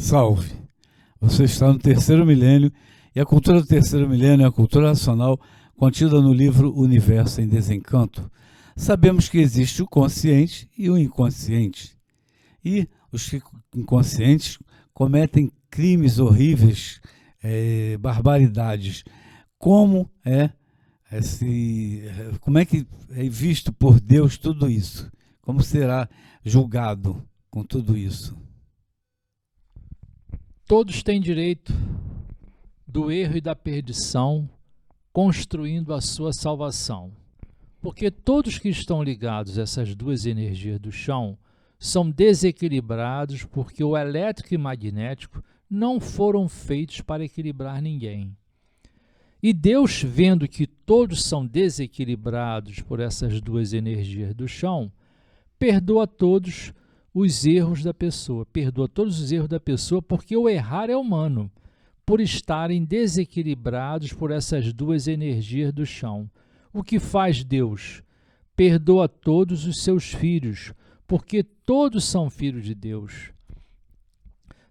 Salve! Você está no terceiro milênio e a cultura do terceiro milênio é a cultura racional contida no livro Universo em Desencanto. Sabemos que existe o consciente e o inconsciente. E os inconscientes cometem crimes horríveis, barbaridades. Como como é que é visto por Deus tudo isso? Como será julgado com tudo isso? Todos têm direito do erro e da perdição, construindo a sua salvação. Porque todos que estão ligados a essas duas energias do chão são desequilibrados, porque o elétrico e magnético não foram feitos para equilibrar ninguém. E Deus, vendo que todos são desequilibrados por essas duas energias do chão, perdoa todos os erros da pessoa. Perdoa todos os erros da pessoa, porque o errar é humano, por estarem desequilibrados por essas duas energias do chão. O que faz Deus? Perdoa todos os seus filhos, porque todos são filhos de Deus.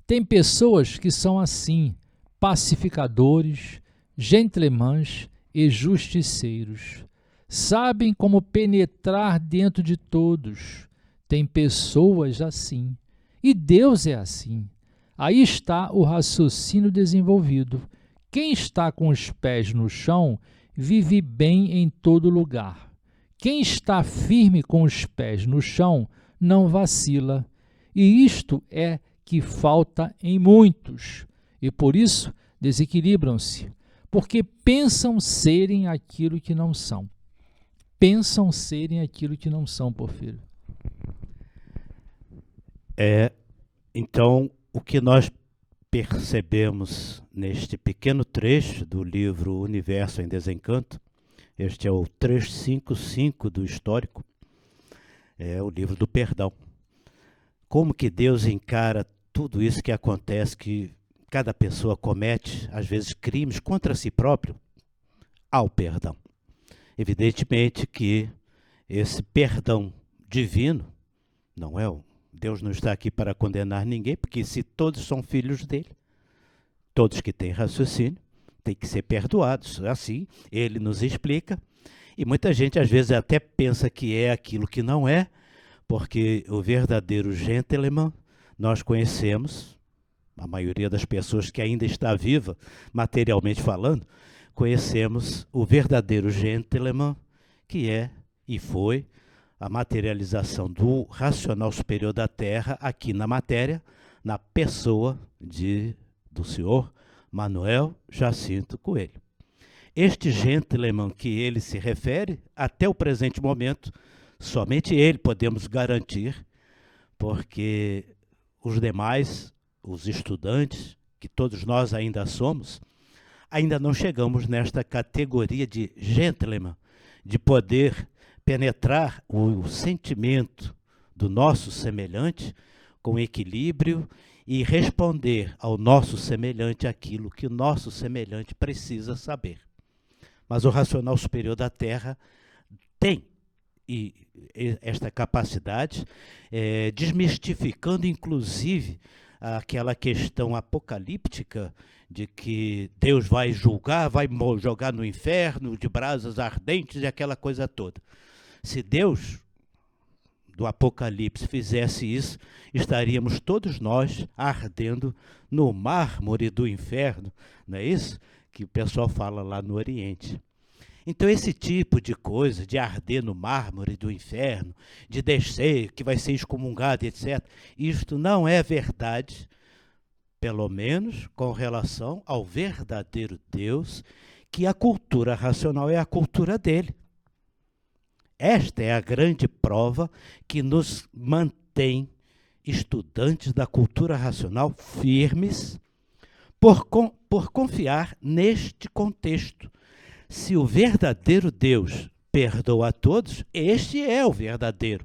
Tem pessoas que são assim, pacificadores, gentlemãs e justiceiros. Sabem como penetrar dentro de todos. Tem pessoas assim. E Deus é assim. Aí está o raciocínio desenvolvido. Quem está com os pés no chão vive bem em todo lugar. Quem está firme com os pés no chão não vacila. E isto é que falta em muitos. E por isso desequilibram-se, porque pensam serem aquilo que não são. Pensam serem aquilo que não são, Porfírio. Então, o que nós percebemos neste pequeno trecho do livro Universo em Desencanto, este é o 355 do histórico, é o livro do perdão. Como que Deus encara tudo isso que acontece, que cada pessoa comete, às vezes, crimes contra si próprio, ao perdão. Evidentemente que esse perdão divino, não é Deus não está aqui para condenar ninguém, porque se todos são filhos dele, todos que têm raciocínio, têm que ser perdoados. Assim, ele nos explica. E muita gente, às vezes, até pensa que é aquilo que não é, porque o verdadeiro gentleman nós conhecemos, a maioria das pessoas que ainda está viva, materialmente falando, conhecemos o verdadeiro gentleman, que é e foi a materialização do racional superior da Terra aqui na matéria, na pessoa do senhor Manuel Jacinto Coelho. Este gentleman que ele se refere, até o presente momento, somente ele podemos garantir, porque os demais, os estudantes, que todos nós ainda somos, ainda não chegamos nesta categoria de gentleman, de poder penetrar o sentimento do nosso semelhante com equilíbrio e responder ao nosso semelhante aquilo que o nosso semelhante precisa saber. Mas o racional superior da Terra tem esta capacidade, desmistificando inclusive aquela questão apocalíptica de que Deus vai julgar, vai jogar no inferno de brasas ardentes e aquela coisa toda. Se Deus do Apocalipse fizesse isso, estaríamos todos nós ardendo no mármore do inferno, não é isso? Que o pessoal fala lá no Oriente. Então esse tipo de coisa, de arder no mármore do inferno, de descer, que vai ser excomungado, etc., isto não é verdade, pelo menos com relação ao verdadeiro Deus, que a cultura racional é a cultura dele. Esta é a grande prova que nos mantém estudantes da cultura racional firmes por confiar neste contexto. Se o verdadeiro Deus perdoa a todos, este é o verdadeiro.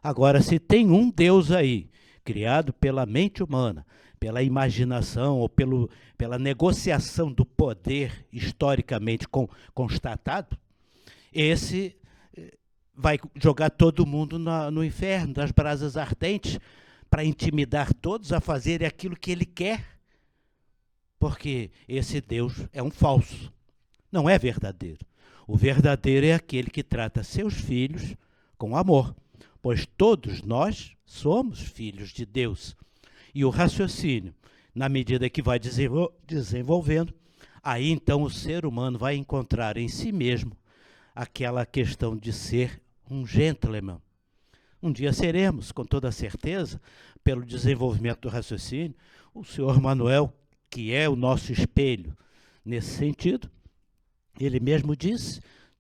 Agora, se tem um Deus aí, criado pela mente humana, pela imaginação ou pela negociação do poder historicamente constatado, esse vai jogar todo mundo no inferno, das brasas ardentes, para intimidar todos a fazerem aquilo que ele quer? Porque esse Deus é um falso, não é verdadeiro. O verdadeiro é aquele que trata seus filhos com amor, pois todos nós somos filhos de Deus. E o raciocínio, na medida que vai desenvolvendo, aí então o ser humano vai encontrar em si mesmo aquela questão de ser um gentleman. Um dia seremos, com toda certeza, pelo desenvolvimento do raciocínio, o senhor Manuel, que é o nosso espelho nesse sentido, ele mesmo disse: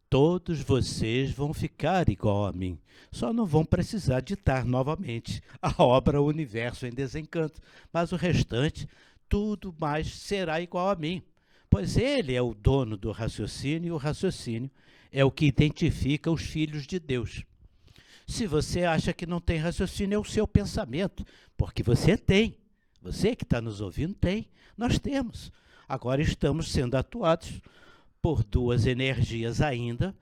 todos vocês vão ficar igual a mim, só não vão precisar ditar novamente a obra O Universo em Desencanto, mas o restante, tudo mais será igual a mim, pois ele é o dono do raciocínio, e o raciocínio é o que identifica os filhos de Deus. Se você acha que não tem raciocínio, é o seu pensamento, porque você tem. Você que está nos ouvindo tem, nós temos. Agora estamos sendo atuados por duas energias ainda,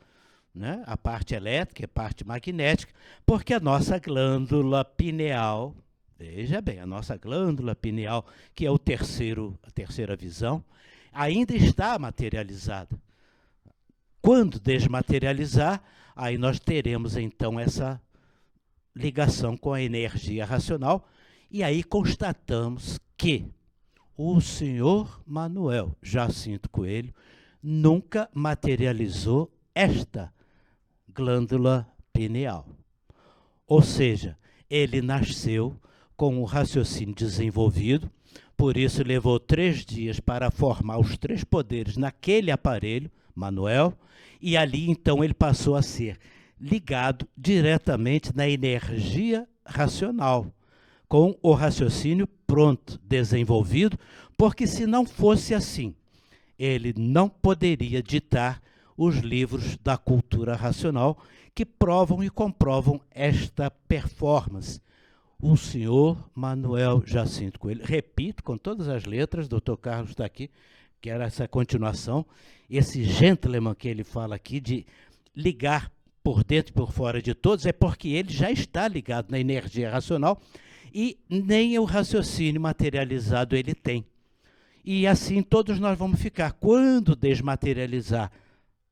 né? A parte elétrica e a parte magnética, porque a nossa glândula pineal, veja bem, a nossa glândula pineal, que é a terceira visão, ainda está materializada. Quando desmaterializar, aí nós teremos então essa ligação com a energia racional, e aí constatamos que o senhor Manuel Jacinto Coelho nunca materializou esta glândula pineal. Ou seja, ele nasceu com o raciocínio desenvolvido, por isso levou 3 dias para formar os 3 poderes naquele aparelho, Manuel, e ali então ele passou a ser ligado diretamente na energia racional, com o raciocínio pronto, desenvolvido, porque se não fosse assim, ele não poderia ditar os livros da cultura racional que provam e comprovam esta performance. O senhor Manuel Jacinto Coelho, repito com todas as letras, doutor Carlos está aqui, que era essa continuação, esse gentleman que ele fala aqui de ligar por dentro e por fora de todos, é porque ele já está ligado na energia racional e nem o raciocínio materializado ele tem. E assim todos nós vamos ficar. Quando desmaterializar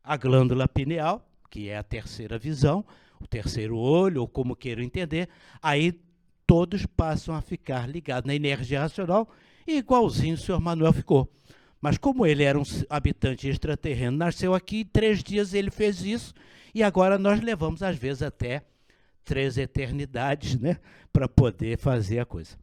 a glândula pineal, que é a terceira visão, o terceiro olho, ou como queiram entender, aí todos passam a ficar ligados na energia racional, igualzinho o senhor Manuel ficou. Mas como ele era um habitante extraterreno, nasceu aqui, 3 dias ele fez isso, e agora nós levamos, às vezes, até 3 eternidades, né, para poder fazer a coisa.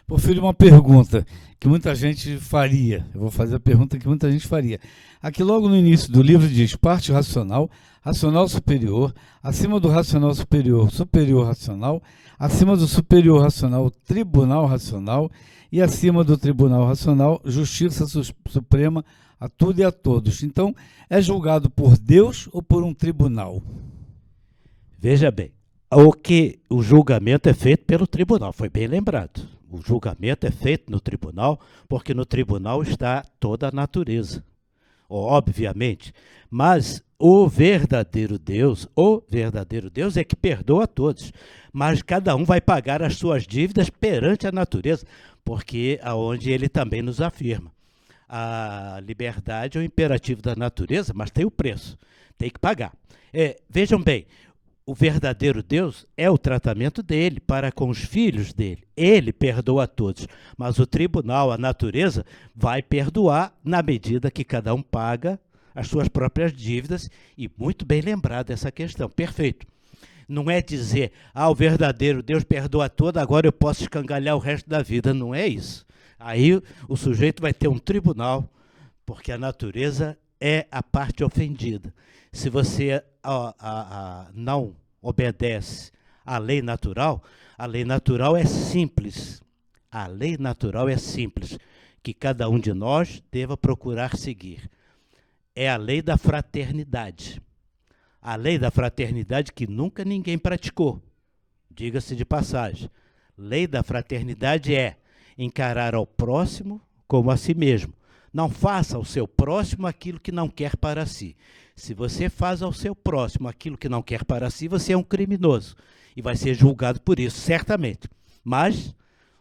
Porfírio, uma pergunta que muita gente faria. Eu vou fazer a pergunta que muita gente faria. Aqui logo no início do livro diz parte racional, racional superior, acima do racional superior, superior racional, acima do superior racional, tribunal racional, e acima do tribunal racional, justiça suprema a tudo e a todos. Então, é julgado por Deus ou por um tribunal? Veja bem, o julgamento é feito pelo tribunal, foi bem lembrado. O julgamento é feito no tribunal, porque no tribunal está toda a natureza, obviamente. Mas o verdadeiro Deus é que perdoa a todos. Mas cada um vai pagar as suas dívidas perante a natureza, porque aonde ele também nos afirma. A liberdade é o imperativo da natureza, mas tem o preço, tem que pagar. Vejam bem, o verdadeiro Deus é o tratamento dele para com os filhos dele. Ele perdoa a todos, mas o tribunal, a natureza, vai perdoar na medida que cada um paga as suas próprias dívidas, e muito bem lembrado essa questão, perfeito. Não é dizer, o verdadeiro Deus perdoa todo, agora eu posso escangalhar o resto da vida, não é isso. Aí o sujeito vai ter um tribunal, porque a natureza é a parte ofendida. Se você não obedece à lei natural é simples. A lei natural é simples, que cada um de nós deva procurar seguir. É a lei da fraternidade. A lei da fraternidade que nunca ninguém praticou. Diga-se de passagem. Lei da fraternidade é encarar ao próximo como a si mesmo. Não faça ao seu próximo aquilo que não quer para si. Se você faz ao seu próximo aquilo que não quer para si, você é um criminoso e vai ser julgado por isso, certamente. Mas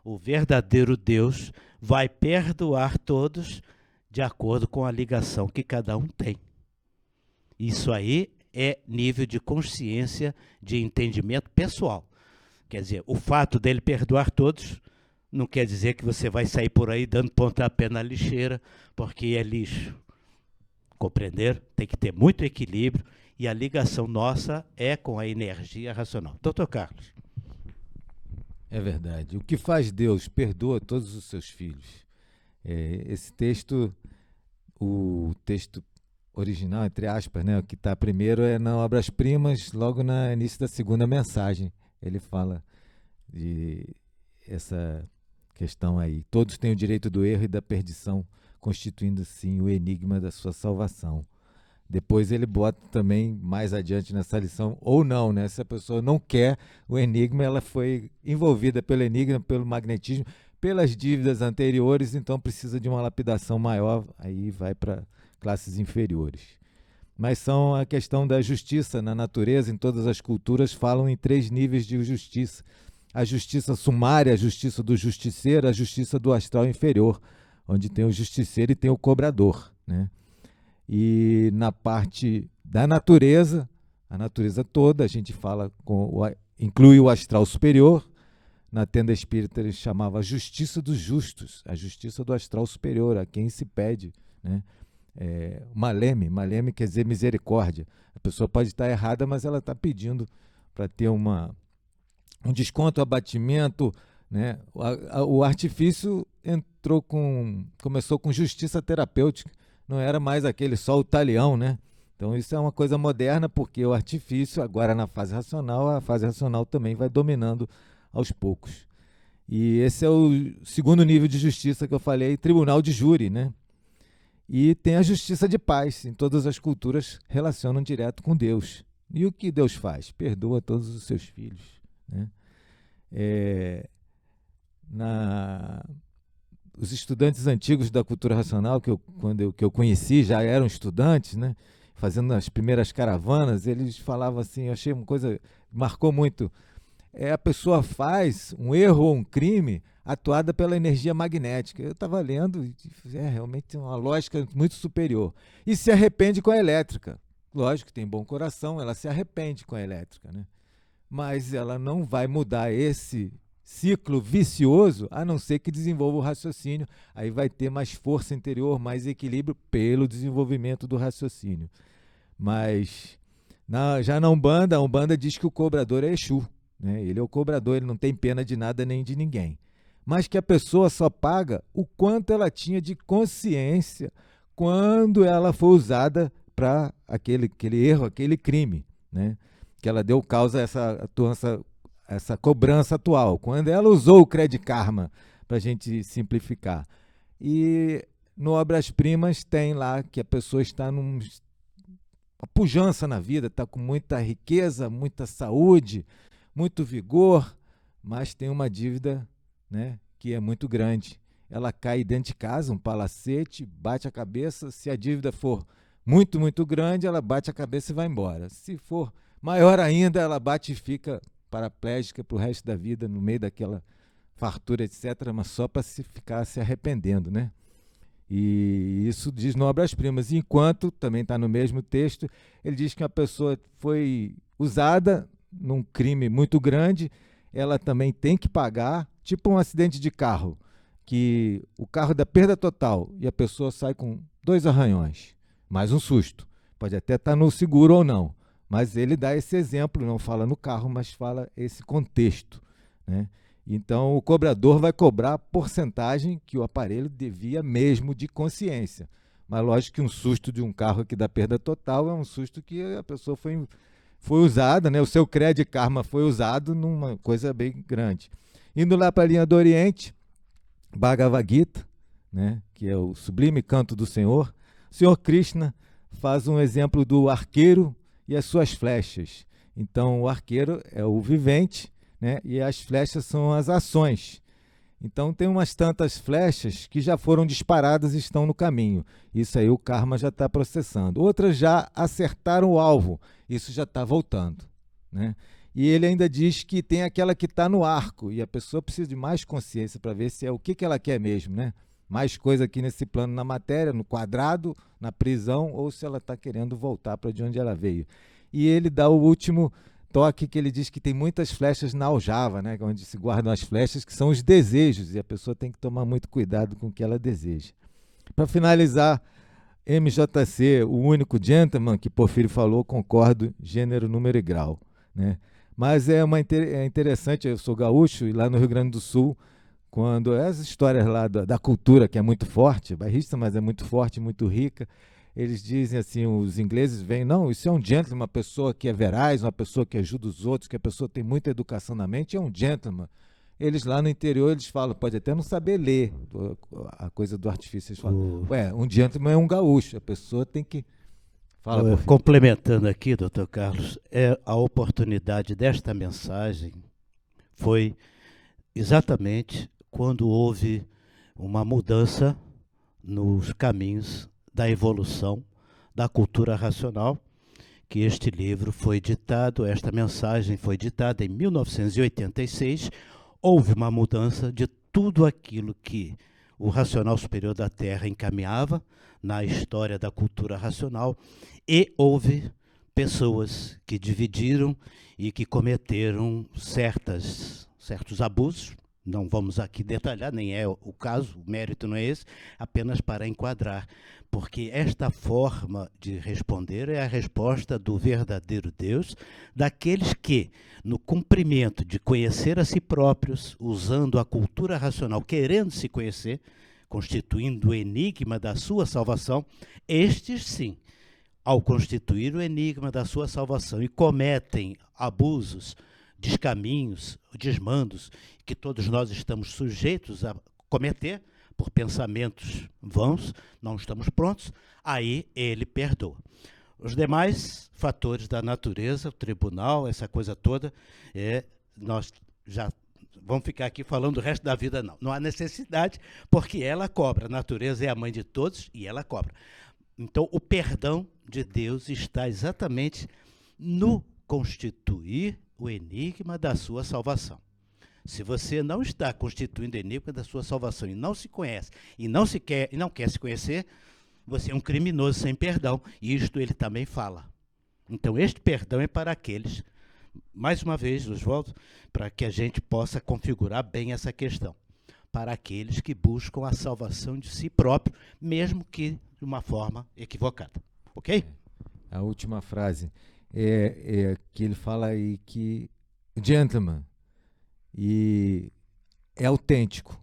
O verdadeiro Deus vai perdoar todos de acordo com a ligação que cada um tem. Isso aí é nível de consciência, de entendimento pessoal. Quer dizer, o fato dele perdoar todos não quer dizer que você vai sair por aí dando pontapé na lixeira, porque é lixo. Compreender? Tem que ter muito equilíbrio e a ligação nossa é com a energia racional. Doutor Carlos. É verdade. O que faz Deus perdoa todos os seus filhos. Esse texto, o texto original, entre aspas, né, o que está primeiro é na Obras Primas, logo no início da segunda mensagem. Ele fala de essa questão aí. Todos têm o direito do erro e da perdição, constituindo, sim, o enigma da sua salvação. Depois ele bota também, mais adiante nessa lição, ou não, né? Se a pessoa não quer o enigma, ela foi envolvida pelo enigma, pelo magnetismo, pelas dívidas anteriores, então precisa de uma lapidação maior, aí vai para classes inferiores. Mas são a questão da justiça na natureza, em todas as culturas falam em 3 níveis de justiça. A justiça sumária, a justiça do justiceiro, a justiça do astral inferior, onde tem o justiceiro e tem o cobrador, né? E na parte da natureza, a natureza toda, a gente fala, inclui o astral superior. Na tenda espírita ele chamava a justiça dos justos, a justiça do astral superior, a quem se pede, né? Maleme quer dizer misericórdia. A pessoa pode estar errada, mas ela está pedindo para ter um desconto, abatimento, né? O artifício começou com justiça terapêutica, não era mais aquele só o talião, né? Então isso é uma coisa moderna, porque o artifício, agora na fase racional, a fase racional também vai dominando aos poucos. E esse é o segundo nível de justiça que eu falei, tribunal de júri, né? E tem a justiça de paz, em todas as culturas relacionam direto com Deus. E o que Deus faz? Perdoa todos os seus filhos, né? Os estudantes antigos da cultura racional, que eu conheci, já eram estudantes, né? Fazendo as primeiras caravanas, eles falavam assim, eu achei uma coisa, marcou muito, a pessoa faz um erro ou um crime atuada pela energia magnética. Eu estava lendo e realmente uma lógica muito superior. E se arrepende com a elétrica. Lógico que tem bom coração, ela se arrepende com a elétrica, né? Mas ela não vai mudar esse ciclo vicioso, a não ser que desenvolva o raciocínio. Aí vai ter mais força interior, mais equilíbrio pelo desenvolvimento do raciocínio. Mas já na Umbanda, a Umbanda diz que o cobrador é Exu, né? Ele é o cobrador, ele não tem pena de nada nem de ninguém. Mas que a pessoa só paga o quanto ela tinha de consciência quando ela foi usada para aquele erro, aquele crime, né? Que ela deu causa a essa cobrança atual, quando ela usou o Credit Karma, para a gente simplificar. E no Obras Primas tem lá que a pessoa está numa pujança na vida, está com muita riqueza, muita saúde, muito vigor, mas tem uma dívida, né, que é muito grande. Ela cai dentro de casa, um palacete, bate a cabeça. Se a dívida for muito, muito grande, ela bate a cabeça e vai embora. Se for maior ainda, ela bate e fica paraplégica para o resto da vida, no meio daquela fartura, etc., mas só para ficar se arrependendo, né? E isso diz no Obras Primas. Enquanto, também está no mesmo texto, ele diz que uma pessoa foi usada num crime muito grande, ela também tem que pagar, tipo um acidente de carro, que o carro dá perda total e a pessoa sai com 2 arranhões, mais um susto. Pode até estar no seguro ou não, mas ele dá esse exemplo, não fala no carro, mas fala esse contexto, né? Então, o cobrador vai cobrar a porcentagem que o aparelho devia mesmo de consciência. Mas, lógico que um susto de um carro que dá perda total é um susto que a pessoa foi usada, né? O seu Credit Karma foi usado numa coisa bem grande. Indo lá para a linha do Oriente, Bhagavad Gita, né? Que é o sublime canto do Senhor, o Senhor Krishna faz um exemplo do arqueiro e as suas flechas. Então, o arqueiro é o vivente, né? E as flechas são as ações. Então tem umas tantas flechas que já foram disparadas e estão no caminho. Isso aí o karma já está processando. Outras já acertaram o alvo. Isso já está voltando, né? E ele ainda diz que tem aquela que está no arco, e a pessoa precisa de mais consciência para ver se é o que ela quer mesmo, né? Mais coisa aqui nesse plano, na matéria, no quadrado, na prisão, ou se ela está querendo voltar para de onde ela veio. E ele dá o último toque, que ele diz que tem muitas flechas na aljava, né? Onde se guardam as flechas, que são os desejos, e a pessoa tem que tomar muito cuidado com o que ela deseja. Para finalizar, MJC, o único gentleman que Porfírio falou, concordo, gênero, número e grau, né? Mas é interessante, eu sou gaúcho, e lá no Rio Grande do Sul, quando as histórias lá da cultura, que é muito forte, bairrista, mas é muito forte, muito rica, eles dizem assim, os ingleses veem, não, isso é um gentleman, uma pessoa que é veraz, uma pessoa que ajuda os outros, que a pessoa tem muita educação na mente, é um gentleman. Eles lá no interior, eles falam, pode até não saber ler a coisa do artifício, eles falam, um gentleman é um gaúcho, a pessoa tem que... Fala, complementando aqui, doutor Carlos, a oportunidade desta mensagem foi exatamente quando houve uma mudança nos caminhos da evolução da cultura racional, que este livro foi ditado, esta mensagem foi ditada em 1986, houve uma mudança de tudo aquilo que o racional superior da Terra encaminhava na história da cultura racional, e houve pessoas que dividiram e que cometeram certos abusos. Não vamos aqui detalhar, nem é o caso, o mérito não é esse, apenas para enquadrar, porque esta forma de responder é a resposta do verdadeiro Deus, daqueles que, no cumprimento de conhecer a si próprios, usando a cultura racional, querendo se conhecer, constituindo o enigma da sua salvação, estes sim, ao constituir o enigma da sua salvação e cometem abusos, descaminhos, desmandos, que todos nós estamos sujeitos a cometer por pensamentos vãos, não estamos prontos, aí ele perdoa. Os demais fatores da natureza, o tribunal, essa coisa toda, nós já vamos ficar aqui falando o resto da vida, não. Não há necessidade, porque ela cobra. A natureza é a mãe de todos e ela cobra. Então, o perdão de Deus está exatamente no constituir o enigma da sua salvação. Se você não está constituindo o enigma da sua salvação e não se conhece, e não quer se conhecer, você é um criminoso sem perdão, e isto ele também fala. Então, este perdão é para aqueles, mais uma vez, Oswaldo, para que a gente possa configurar bem essa questão, para aqueles que buscam a salvação de si próprio, mesmo que de uma forma equivocada. Ok? A última frase é que ele fala aí que gentleman e é autêntico.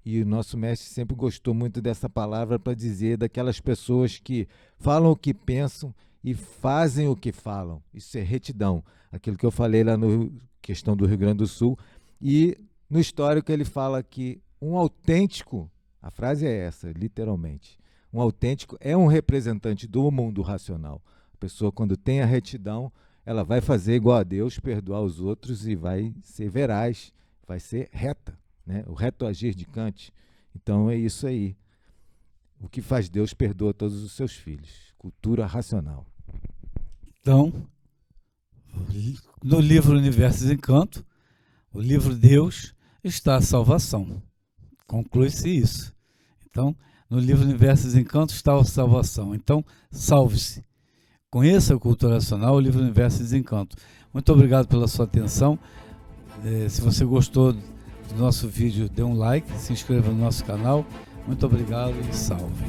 E o nosso mestre sempre gostou muito dessa palavra para dizer daquelas pessoas que falam o que pensam e fazem o que falam. Isso é retidão. Aquilo que eu falei lá no questão do Rio Grande do Sul. E no histórico ele fala que um autêntico, a frase é essa, literalmente, um autêntico é um representante do mundo racional. A pessoa, quando tem a retidão, ela vai fazer igual a Deus, perdoar os outros e vai ser veraz, vai ser reta, né? O reto agir de Kant. Então é isso aí. O que faz Deus perdoa todos os seus filhos. Cultura racional. Então, no livro Universo e Desencanto, o livro Deus, está a salvação. Conclui-se isso. Então, no livro Universo e Desencanto está a salvação. Então, salve-se. Conheça a cultura racional, o livro Universo e Desencanto. Muito obrigado pela sua atenção. Se você gostou do nosso vídeo, dê um like, se inscreva no nosso canal. Muito obrigado e salve.